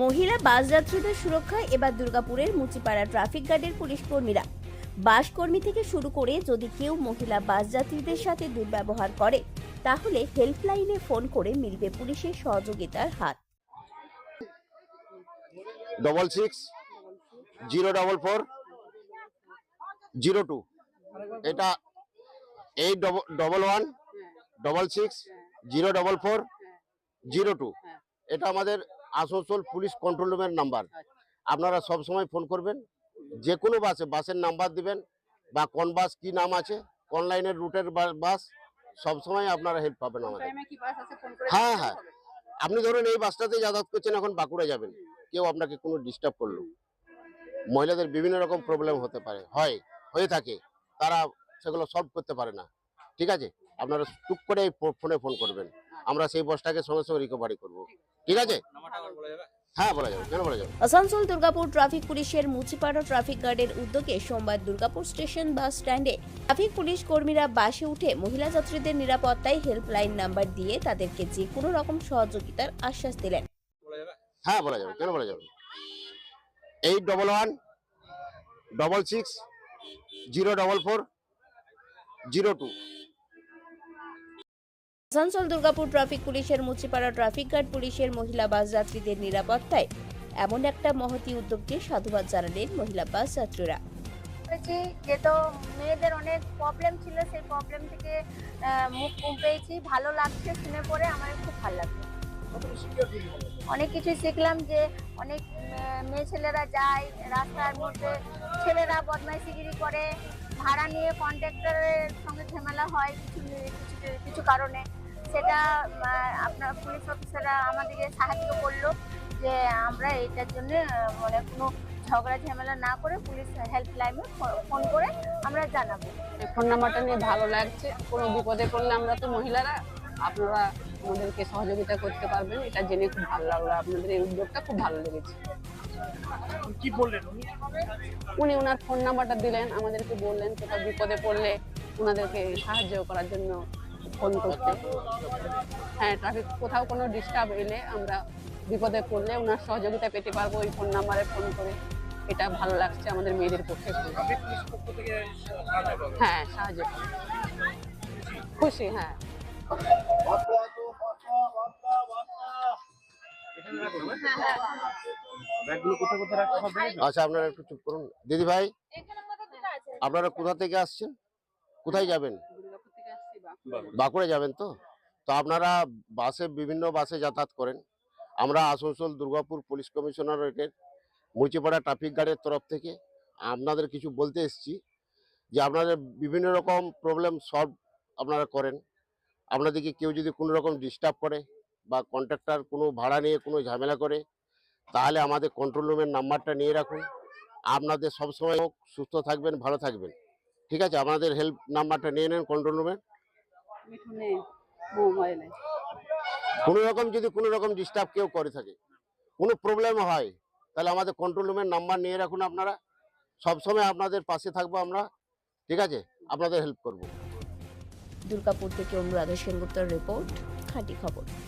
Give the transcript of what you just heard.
মহিলা বাস যাত্রীদের সুরক্ষায় এবার দুর্গাপুরের মুচিপাড়া ট্রাফিক গার্ডের পুলিশ কর্মীরা বাস কর্মী থেকে শুরু করে যদি কেউ মহিলা বাস যাত্রীদের সাথে দুর্ব্যবহার করে তাহলে হেল্পলাইনে ফোন করে মিলবে পুলিশের সহযোগিতার হাত। 66 044 02 এটা 811166 044 02 এটা আমাদের আসানসোল পুলিশ কন্ট্রোল রুমের নাম্বার। আপনারা সব সময় ফোন করবেন, যে কোনো বাসের নাম্বার দিবেন বা কোন বাস কি নাম আছে, কোন লাইনের রুটের বাস, সব সময় আপনারা হেল্প পাবেন আমাদের। হ্যাঁ হ্যাঁ, আপনি ধরুন এই বাসটাতে যাতায়াত করছেন, এখন বাঁকুড়া যাবেন, কেউ আপনাকে কোনো ডিস্টার্ব করলো, মহিলাদের বিভিন্ন রকম প্রবলেম হতে পারে, হয়ে থাকে, তারা সেগুলো সলভ করতে পারে না। ঠিক আছে, আপনারা টুক করে ফোনে ফোন করবেন, আমরা সেই বাসটাকে সঙ্গে সঙ্গে রিকভারি করব। ঠিক আছে, হ্যাঁ বলা যাবে, কেন বলা যাবে। আসানসোল দুর্গাপুর ট্রাফিক পুলিশের মুচিপাড়া ট্রাফিক গার্ডের উদ্যোগে সোমবার দুর্গাপুর স্টেশন বাস স্ট্যান্ডে ট্রাফিক পুলিশ কর্মীরা বাসে উঠে মহিলা যাত্রীদের নিরাপত্তায় হেল্পলাইন নাম্বার দিয়ে তাদেরকে যে কোনো রকম সহযোগিতার আশ্বাস দিলেন। হ্যাঁ বলা যাবে, কেন বলা যাবে। 811166 044 02। আসানসোল দুর্গাপুর ট্রাফিক পুলিশের মুচিপাড়া ট্রাফিক গার্ড পুলিশের মহিলা বাস যাত্রীদের নিরাপত্তায় এমন একটা মহতী উদ্যোগকে সাধুবাদ জানালেন মহিলা বাস যাত্রীরা। যে তো মেয়েদের অনেক প্রবলেম ছিল, সেই প্রবলেম থেকে মুখ পেয়েছি, ভালো লাগছে শুনে পরে আমার খুব ভালো লাগছে। অনেক কিছু শিখলাম, যে অনেক মেয়ে ছেলেরা যায় রাস্তার মধ্যে, ছেলেরা বদমাইশিগিরি করে, ভাড়া নিয়ে কন্ট্রাক্টরের সঙ্গে ঝামেলা হয় কিছু কারণে, সেটা আপনার পুলিশ অফিসাররা আমাদেরকে সাহায্য করলো, যে আমরা এইটার জন্য মানে কোনো ঝগড়া ঝামেলা না করে পুলিশ হেল্পলাইনে ফোন করে আমরা জানাবো। ফোন নাম্বারটা নিয়ে ভালো লাগছে, কোনো বিপদে পড়লে আমরা তো মহিলারা, আপনারা আমাদেরকে সহযোগিতা করতে পারবেন, এটা জেনে খুব ভালো লাগলো। আপনাদের এই উদ্যোগটা খুব ভালো লেগেছে। কি বললেন উনি ওনার ফোন নাম্বারটা দিলেন, আমাদেরকে বললেন কোথাও বিপদে পড়লে ওনাদেরকে সাহায্য করার জন্য ফোন করতে। হ্যাঁ, ট্রাফিক কোথাও কোনো ডিস্টার্ব এলে আমরা বিপদে পড়লে ওনার সহযোগিতা পেতে পারবো ওই ফোন নাম্বারে ফোন করে। এটা ভালো লাগছে আমাদের মেয়েদের পক্ষে। হ্যাঁ, সাহায্য খুশি। হ্যাঁ, আচ্ছা, আপনারা একটু চুপ করুন। দিদি ভাই, আপনারা কোথা থেকে আসছেন, কোথায় যাবেন? বাঁকুড়া যাবেন তো আপনারা বিভিন্ন বাসে যাতায়াত করেন। আমরা আসানসোল দুর্গাপুর পুলিশ কমিশনারেটের মুচিপাড়া ট্রাফিক গার্ডের তরফ থেকে আপনাদের কিছু বলতে এসেছি, যে আপনাদের বিভিন্ন রকম প্রবলেম সলভ আপনারা করেন। আপনাদেরকে কেউ যদি কোনো রকম ডিস্টার্ব করে বা কন্ট্রাক্টর কোনো ভাড়া নিয়ে কোনো ঝামেলা করে, তাহলে আমাদের কন্ট্রোল রুমের নাম্বারটা নিয়ে রাখুন। আপনাদের সবসময় সুস্থ থাকবেন, ভালো থাকবেন। ঠিক আছে, আমাদের হেল্প নাম্বারটা নিয়ে নেন কন্ট্রোল রুমের। কোনো রকম যদি কোনো রকম ডিস্টার্ব কেউ করে থাকে, কোনো প্রবলেম হয়, তাহলে আমাদের কন্ট্রোল রুমের নাম্বার নিয়ে রাখুন। আপনারা সবসময় আপনাদের পাশে থাকবো আমরা। ঠিক আছে, আপনাদের হেল্প করব। দুর্গাপুর থেকে অনুরাধা সেনগুপ্তর রিপোর্ট, খাঁটি খবর।